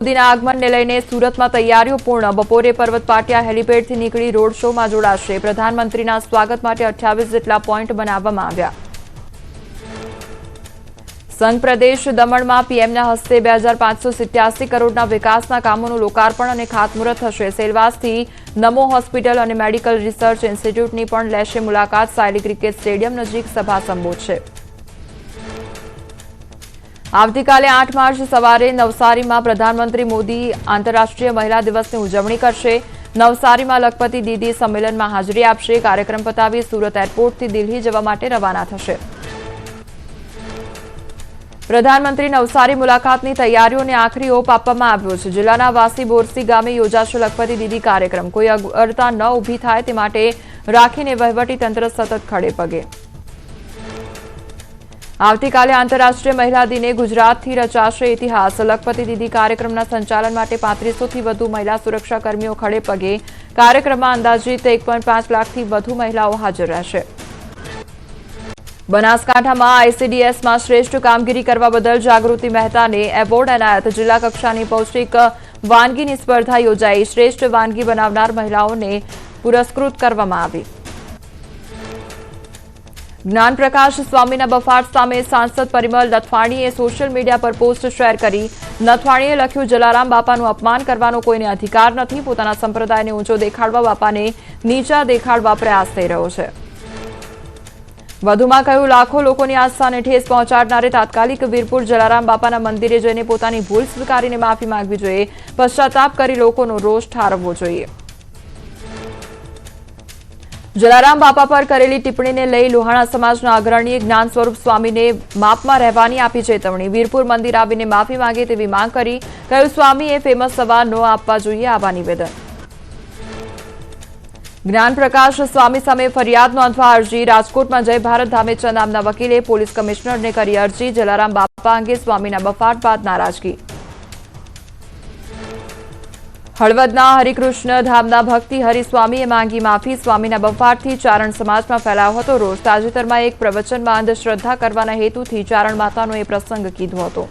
મોદીના આગમનને લઈને સુરતમાં તૈયારીઓ પૂર્ણ। બપોરે પર્વત પાટિયા હેલિપેડથી નીકળી રોડ શોમાં જોડાશે। પ્રધાનમંત્રીના સ્વાગત માટે 28 જેટલા પોઈન્ટ બનાવવામાં આવ્યા। સંઘ પ્રદેશ દમણમાં પીએમના હસ્તે 2587 કરોડના વિકાસના કામોનું લોકાર્પણ અને ખાતમુહૂર્ત થશે। સેલવાસથી નમો હોસ્પિટલ અને મેડિકલ રિસર્ચ ઇન્સ્ટિટ્યૂટની પણ લેશે મુલાકાત। સાયલી ક્રિકેટ સ્ટેડિયમ નજીક સભા સંબોધશે। આવતીકાલે 8 માર્ચ સવારે નવસારીમાં પ્રધાનમંત્રી મોદી આંતરરાષ્ટ્રીય મહિલા દિવસની ઉજવણી કરશે। નવસારીમાં લખપતિ દીદી સંમેલનમાં હાજરી આપશે। કાર્યક્રમ પતાવી સુરત એરપોર્ટથી દિલ્હી જવા માટે રવાના થશે। પ્રધાનમંત્રી નવસારી મુલાકાતની તૈયારીઓને આખરી ઓપ આપવામાં આવ્યો છે। જિલ્લાના વાસી બોરસી ગામે યોજાશે લખપતિ દીદી કાર્યક્રમ। કોઈ અગવડતા ન ઊભી થાય તે માટે રાખીને વહીવટીતંત્ર સતત ખડે પગે। આવતીકાલે આંતરરાષ્ટ્રીય મહિલા દિને ગુજરાતથી રચાશે ઇતિહાસ। લખપતિ દીદી કાર્યક્રમના સંચાલન માટે 3500થી વધુ મહિલા સુરક્ષા કર્મીઓ ખડે પગે। કાર્યક્રમમાં અંદાજિત 1.5 લાખથી વધુ મહિલાઓ હાજર રહેશે। બનાસકાંઠામાં આઈસીડીએસમાં શ્રેષ્ઠ કામગીરી કરવા બદલ જાગૃતિ મહેતાને એવોર્ડ એનાયત। જિલ્લા કક્ષાની પૌષ્ટિક વાનગીની સ્પર્ધા યોજાઈ। શ્રેષ્ઠ વાનગી બનાવનાર મહિલાઓને પુરસ્કૃત કરવામાં આવી। જ્ઞાનપ્રકાશ સ્વામીના બફાટ સામે સાંસદ પરિમલ નથવાણીએ સોશિયલ મીડિયા પર પોસ્ટ શેર કરી। નથવાણીએ લખ્યું, જલારામ બાપાનું અપમાન કરવાનો કોઈને અધિકાર નથી। પોતાના સંપ્રદાયને ઊંચો દેખાડવા બાપાને નીચા દેખાડવા પ્રયાસ થઈ રહ્યો છે। વધુમાં કહ્યું, લાખો લોકોની આસ્થાને ઠેસ પહોંચાડનારે તાત્કાલિક વીરપુર જલારામ બાપાના મંદિરે જઈને પોતાની ભૂલ સ્વીકારીને માફી માંગવી જોઈએ। પશ્ચાતાપ કરી લોકોનો રોષ ઠારવવો જોઈએ। જલારામ બાપા પર કરેલી ટિપ્પણીને લઈ લોહાણા સમાજના અગ્રણીએ જ્ઞાન સ્વરૂપ સ્વામીને માપમાં રહેવાની આપી ચેતવણી। વીરપુર મંદિર આવીને માફી માંગે તેવી માંગ કરી। કહ્યું, સ્વામીએ ફેમસ સવાર ન આપવા જોઈએ, આવા નિવેદન। જ્ઞાનપ્રકાશ સ્વામી સામે ફરિયાદ નોંધવા અરજી। રાજકોટમાં જય ભારત ધામેચંદ નામના વકીલે પોલીસ કમિશનરને કરી અરજી। જલારામ બાપા અંગે સ્વામીના બફાટ બાદ નારાજગી। હળવદના હરિકૃષ્ણ ધામના ભક્તિ હરિસ્વામીએ માંગી માફી। સ્વામીના બફાટથી ચારણ સમાજમાં ફેલાયો હતો રોષ। તાજેતરમાં એક પ્રવચનમાં અંધશ્રદ્ધા કરવાના હેતુથી ચારણ માતાનો એ પ્રસંગ કીધો હતો।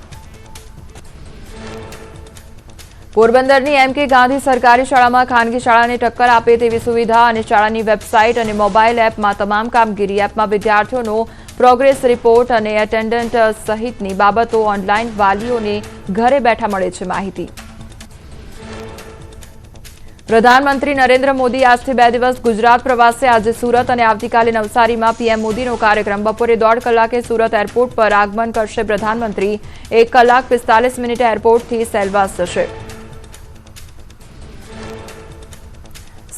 પોરબંદરની એમ.કે. ગાંધી સરકારી શાળામાં ખાનગી શાળાને ટક્કર આપે તેવી સુવિધા અને શાળાની વેબસાઇટ અને મોબાઈલ એપમાં તમામ કામગીરી। એપમાં વિદ્યાર્થીઓનો પ્રોગ્રેસ રિપોર્ટ અને એટેન્ડન્ટ સહિતની બાબતો ઓનલાઈન વાલીઓને ઘરે બેઠા મળે છે માહિતી। પ્રધાનમંત્રી નરેન્દ્ર મોદી આજથી 2 દિવસ ગુજરાત પ્રવાસે। આજે સુરત અને આવતીકાલે નવસારીમાં પીએમ મોદીનો કાર્યક્રમ। બપોરે 1.5 કલાકે સુરત એરપોર્ટ પર આગમન કરશે પ્રધાનમંત્રી। 1 કલાક 45 મિનિટે એરપોર્ટથી સેલવાસ જશે।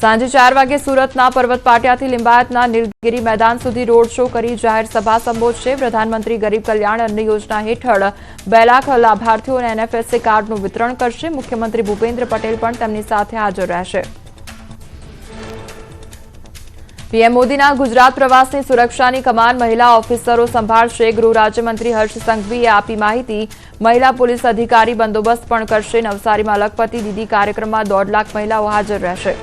સાંજે 4 વાગે સુરતના પર્વત પાટિયાથી લિંબાયતના નીલગિરી મેદાન સુધી રોડ શો કરી જાહેર સભા સંબોધશે। પ્રધાનમંત્રી ગરીબ કલ્યાણ અન્ન યોજના હેઠળ 2 લાખ લાભાર્થીઓને એનએફએસએ કાર્ડનું વિતરણ કરશે। મુખ્યમંત્રી ભૂપેન્દ્ર પટેલ પણ તેમની સાથે હાજર રહેશે। પીએમ મોદીના ગુજરાત પ્રવાસની સુરક્ષાની કમાન મહિલા ઓફિસરો સંભાળશે। ગૃહ રાજ્યમંત્રી હર્ષ સંઘવીએ આપી માહિતી। મહિલા પોલીસ અધિકારી બંદોબસ્ત પણ કરશે। નવસારીમાં લખપતિ દીદી કાર્યક્રમમાં 1.5 લાખ મહિલાઓ હાજર રહેશે।